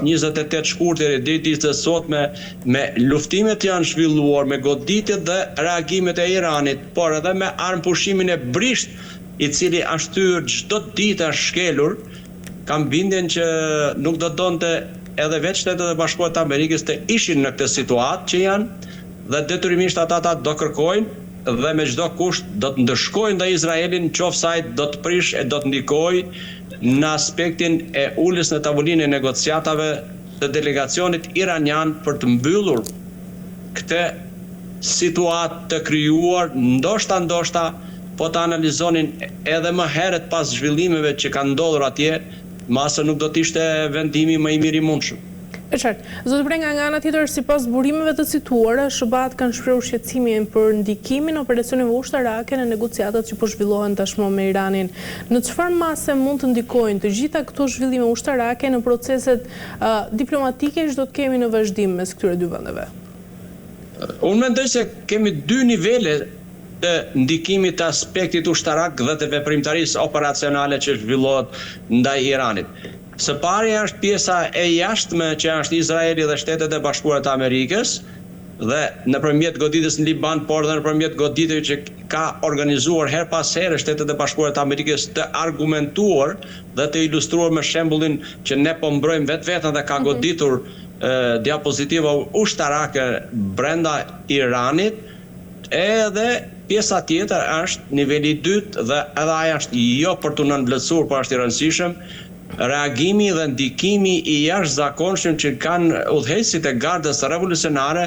28 shkurtër deri ditës sot me luftimet janë zhvilluar, me goditjet dhe reagimet e Iranit, por edhe me armëpushimin e brisht, i cili është thyer çdo ditë është shkelur, kam bindjen që nuk do donte edhe vetë Shtetet e Bashkuara të Amerikës të ishin në këtë situatë që janë, dhe detyrimisht ata do kërkojnë dhe me çdo kusht do të ndëshkojnë ndaj Izraelin, qoftë ai do të prish e do të ndikojë në aspektin e uljes në tavolinë e negociatave të delegacionit iranian për të mbyllur këtë situatë të krijuar, ndoshta po të analizonin edhe më herët pas zhvillimeve që kanë ndodhur atje, mase nuk do të ishte vendimi më i mirë i mundshëm. E qartë. Zotë Brenga, nga ana tjetër, sipas burimeve të cituara, SHBA-t kanë shprehur shqetësimin për ndikimin e operacioneve ushtarake në negociatat që po zhvillohen tashmë me Iranin. Në çfarë mase mund të ndikojnë të gjitha këto zhvillime ushtarake në proceset diplomatike që do të kemi në vazhdim mes këtyre dy vendeve? Unë mendoj se kemi dy nivele të ndikimit të aspektit ushtarak dhe të veprimtarisë operacionale që zhvillohet ndaj Iranit. Së pari është pjesa e jashtme që është Izraeli dhe Shtetet e Bashkuara të Amerikës, dhe nëpërmjet goditjes në Liban, por dhe nëpërmjet goditjeve që ka organizuar her pas here Shtetet e Bashkuara të Amerikës të argumentuar dhe të ilustruar me shembullin që ne po mbrojmë vetveten dhe ka goditur diapozitiva ushtarake brenda Iranit, edhe pjesa tjetër është niveli i dytë dhe edhe ai është jo për të nënvlerësuar, por është i rëndësishëm, reagimi dhe ndikimi i jashtëzakonshëm që kanë udhëheqësit e Gardës Revolucionare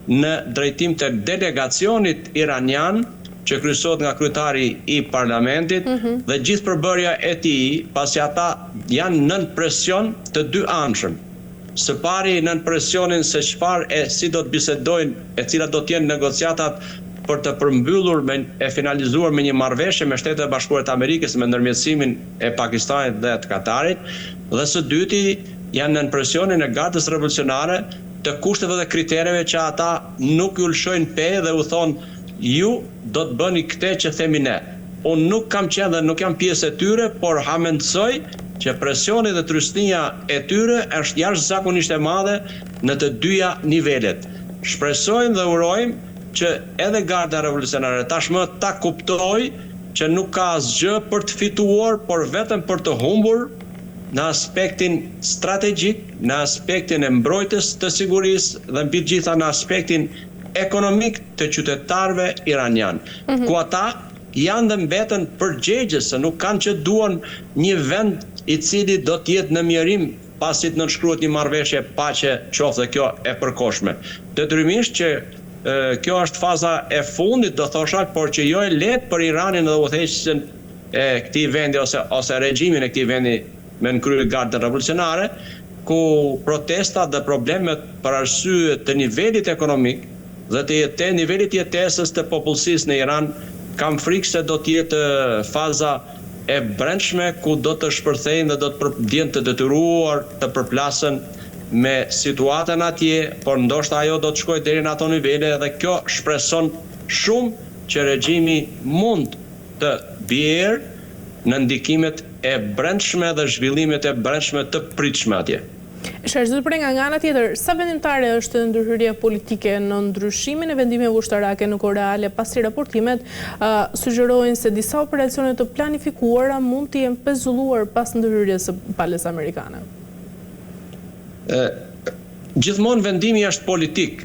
në drejtim të delegacionit iranian që kryesohet nga kryetari i parlamentit dhe gjithë përbërja e tij, pasi ata janë nën presion të dy anshëm. Së pari nën presionin se çfarë e si do të bisedojnë, e cilat do të jenë negociatat për të përmbyllur e finalizuar me një marrëveshje me Shtetet e Bashkuara të Amerikës me ndërmjetësimin e Pakistanit dhe të Katarit, dhe së dyti janë nën presionin e Gardës Revolucionare të kushteve dhe kritereve që ata nuk ju lëshojnë pe dhe u thonë ju do të bëni këtë që themi ne. Unë nuk kam qenë dhe nuk jam pjesë e tyre, por hamendsoj që presioni dhe trysnia e tyre është jashtëzakonisht e madhe në të dyja nivelet. Shpresojmë dhe urojmë që edhe Garda Revolucionare tashmë ta kuptoj që nuk ka asgjë për të fituar, por vetëm për të humbur në aspektin strategjik, në aspektin e mbrojtjes të sigurisë dhe mbi të gjitha në aspektin ekonomik të qytetarëve iranian. Ku ata janë dhe mbeten përgjegjës, se nuk kanë që duan një vend i cili do të jetë në mjerim pasi të nënshkruhet një marrëveshje paqe, qoftë kjo e përkohshme. Detyrimisht që kjo është faza e fundit, do thosha, por që jo e lehtë për Iranin dhe udhëheqësin e këtij vendi ose regjimin e këtij vendi me në krye Gardën Revolucionare, ku protestat dhe problemet për arsye të nivelit ekonomik dhe të nivelit jetesës të popullsisë në Iran, kam frikë se do të jetë faza e brendshme ku do të shpërthejnë dhe do të jenë të detyruar të përplasen me situatën atje, por ndoshta ajo do të shkojë deri në ato nivele dhe kjo shpreson shumë që regjimi mund të bjerë në ndikimet e brendshme dhe zhvillimet e brendshme të pritshme atje. Zotë Brenga, nga ana tjetër, sa vendimtare është ndërhyrja politike në ndryshimin e vendimeve ushtarake në kohë reale, pasi raportimet sugjerojnë se disa operacione të planifikuara mund të jenë pezulluar pas ndërhyrjes së palës amerikane? Gjithmonë vendimi është politik.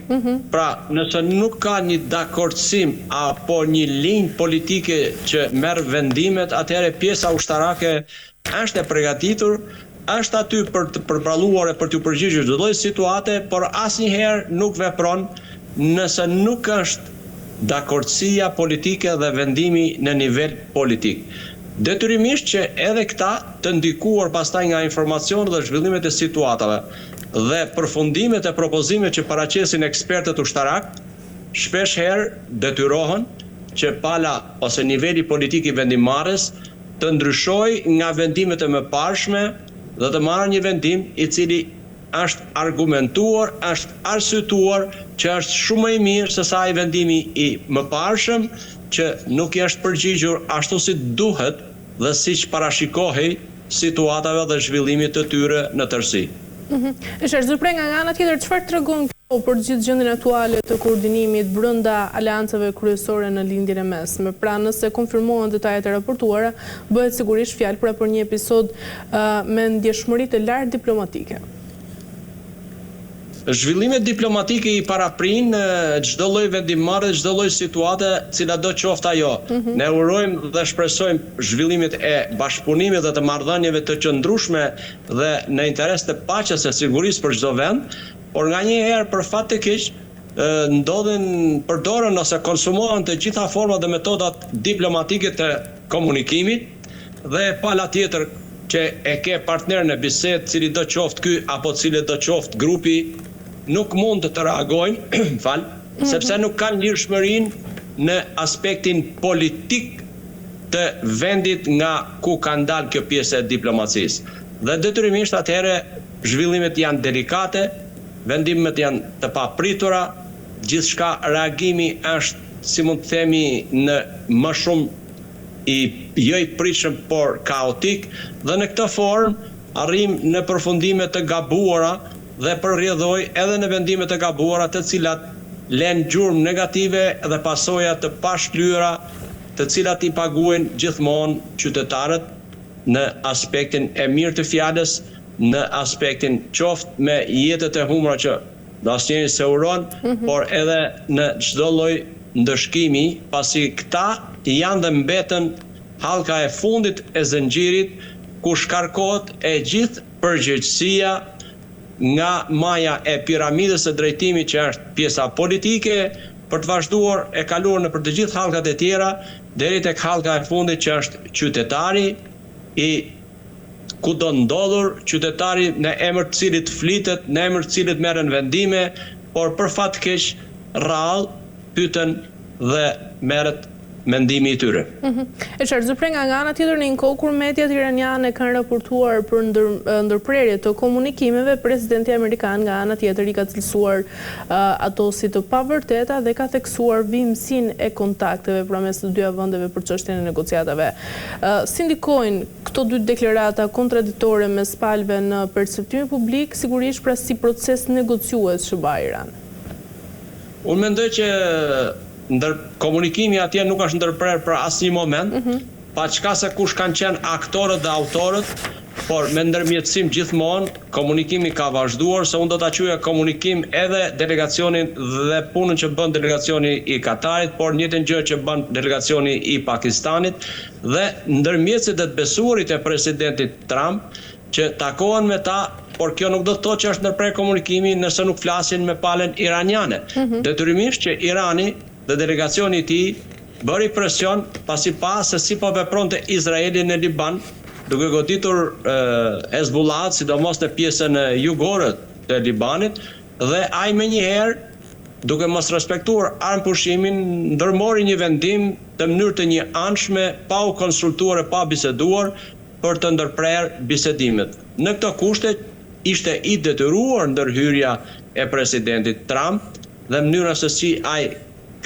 Pra, nëse nuk ka një dakordsim apo një linjë politike që merr vendimet, atëherë pjesa ushtarake është e përgatitur, është aty për të përballuar e për të përgjigjur çdo lloj situate, por asnjëherë nuk vepron nëse nuk është dakordsia politike dhe vendimi në nivel politik. Detyrimisht që edhe këta të ndikuar pastaj nga informacionet dhe zhvillimet e situatave dhe përfundimet e propozimet që paraqesin ekspertët ushtarak, shpesh herë detyrohen që pala ose niveli politik i vendimmarrjes të ndryshojë nga vendimet e mëparshme dhe të marrë një vendim i cili është argumentuar, është arsyetuar që është shumë më i mirë se sa ai vendimi i mëparshëm që nuk i është përgjigjur ashtu si duhet dhe siç parashikohej situatave dhe zhvillimit të tyre në tërësi. Zupre, nga ana tjetër, çfarë tregon kjo për gjithë gjendjen aktuale të koordinimit brenda aleancave kryesore në lindjen e mesme? Pra, nëse konfirmohen detajet e raportuara, bëhet sigurisht fjalë për një episod me ndjeshmëri të lartë diplomatike. Zhvillimet diplomatike i paraprin çdo lloj vendimmarrje, çdo lloj situate, cila do qoftë ajo. Ne urojmë dhe shpresojmë zhvillimet e bashkëpunimit dhe të marrëdhënieve të qëndrueshme dhe në interes të paqes e sigurisë për çdo vend, por nganjëherë për fat të keq përdoren ose konsumohen të gjitha format dhe metodat diplomatike të komunikimit dhe pala tjetër që e ke partner në bisedë, cili do qoftë ky apo cili do qoftë grupi, nuk mund të reagojnë, sepse nuk kanë lirshmërinë në aspektin politik të vendit nga ku ka ndalë kjo pjesë e diplomacisë. Dhe detyrimisht atëherë zhvillimet janë delikate, vendimet janë të papritura, gjithçka reagimi është, si mund të themi, në më shumë jo i pritshëm, por kaotik, dhe në këtë formë arrim në përfundime të gabuara dhe përrjedhoj edhe në vendime të gabuara të cilat lënë gjurmë negative dhe pasoja të pashlyera, të cilat i paguajnë gjithmonë qytetarët në aspektin e mirë të fjalës, në aspektin qoftë me jetët e humra që asnjëri se uron, por edhe në çdo lloj ndëshkimi, pasi këta janë dhe mbetën hallka e fundit e zëngjirit ku shkarkohet e gjithë përgjegjësia nga maja e piramidës së drejtimit që është pjesa politike për të vazhduar e kaluar në për të gjithë hallkat e tjera deri tek hallka e fundit që është qytetari i kudo ndodhur, qytetari në emër të cilit flitet, në emër të cilit merren vendime, por për fat keq rrallë pyeten dhe merret mendimi i tyre. Zupre, nga ana tjetër, në një kohë kur mediat iraniane kanë raportuar për ndërprerje të komunikimeve, presidenti amerikan nga ana tjetër i ka cilësuar ato si të pavërteta dhe ka theksuar vimësinë e kontakteve prames të dyja vendeve për çështjen e negociatave. Si ndikojnë këto dy deklarata kontradiktore mes palëve në perceptimin publik, sigurisht pra si proces negociues që bëj Iran? Unë mendoj që komunikimi atje nuk është ndërprer për asnjë moment, pa çka se kush kanë qenë aktorët dhe autorët, por me ndërmjetësim gjithmonë komunikimi ka vazhduar, se unë do ta quaja komunikim edhe delegacionin dhe punën që bën delegacioni i Katarit, por njëjtën gjë që bën delegacioni i Pakistanit dhe ndërmjetësit e të besuarit e presidentit Trump që takohen me ta, por kjo nuk do të thotë që është ndërprer komunikimi nëse nuk flasin me palën iraniane. Detyrimisht që Irani dhe delegacioni i tij bëri presion pasi pa se si po vepronte Izraeli në Liban, duke goditur Hezbollah, sidomos në pjesën jugore të Libanit, dhe ai menjëherë, duke mos respektuar armëpushimin, ndërmori një vendim të mënyrë të një anshme, pa u konsultuar e pa biseduar për të ndërprer bisedimet. Në këto kushte ishte i detyruar ndërhyrja e presidentit Trump dhe mënyra se si ai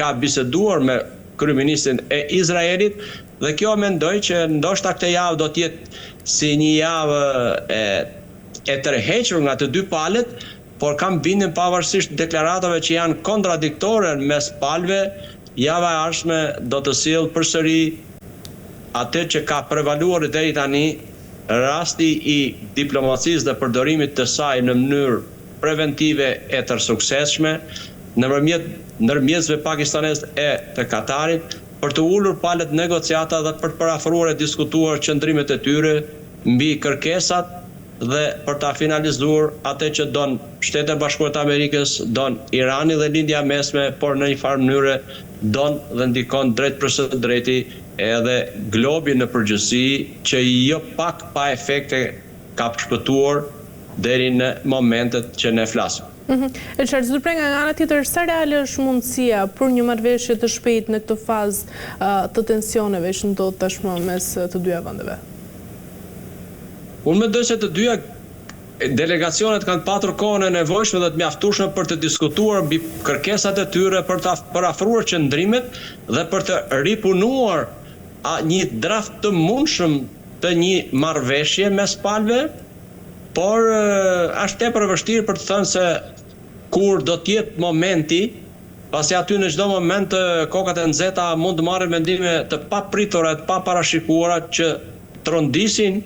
ka biseduar me kryeministin e Izraelit, dhe kjo mendoj që ndoshta këtë javë do të jetë si një javë e tërhequr nga të dy palët, por kam bindjen pavarësisht deklaratave që janë kontradiktore mes palëve, java e ardhshme do të sjellë përsëri atë që ka prevaluar deri tani, rasti i diplomacisë dhe përdorimit të saj në mënyrë preventive e tërsuksesshme ndërmjetësve pakistanez e të Katarit, për të ulur palët negociata dhe për të parafruar e diskutuar qëndrimet e tyre mbi kërkesat dhe për ta finalizuar atë që don Shtetet e Bashkuara të Amerikës, don Irani dhe lindja mesme, por në një farë mënyre don dhe ndikon drejt për së drejti edhe globi në përgjithësi, që jo pak pa efekte ka shpëtuar deri në momentet që ne flasim. Zupre, nga ana tjetër, sa reale është mundësia për një marrëveshje të shpejtë në këtë fazë të tensioneve që ndodh tashmë mes të dyja vendeve? Unë mendoj se të dyja delegacionet kanë patur kohën e nevojshme dhe të mjaftueshme për të diskutuar mbi kërkesat e tyre, për të parafruar qëndrimet dhe për të ripunuar një draft të mundshëm të një marrëveshje mes palëve, por është tepër e vështirë për të thënë se kur do t'jetë momenti, pasi aty në çdo moment kokat e nxehta mund të marrin mendime të papritura, të paparashikuara që trondisin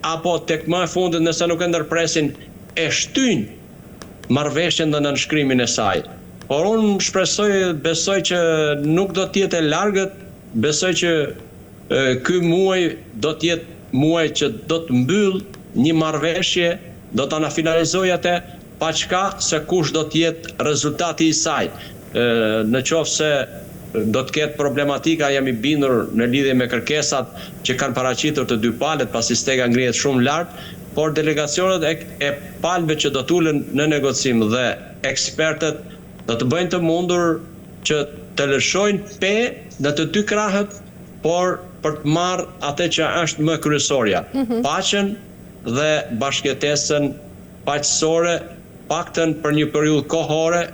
apo tek më e fundit nëse nuk e ndërpresin e shtyjnë marrëveshjen dhe nënshkrimin e saj. Por unë besoj që nuk do t'jetë e largët, besoj që ky muaj do t'jetë muaj që do të mbyll një marrëveshje, do ta finalizojë atë paçka se kush do t'jetë rezultati i saj. Në qoftë se do të ketë problematika, jam i bindur në lidhje me kërkesat që kanë paraqitur të dy palët, pasi stega ngrihet shumë lart, por delegacionet e palëve që do të ulen në negocim dhe ekspertët do të bëjnë të mundur që të lëshojnë pe në të dy krahët, por për të marrë atë që është më kryesorja, paqen dhe bashkëjetesën paqësore, paktën për një periudhë kohore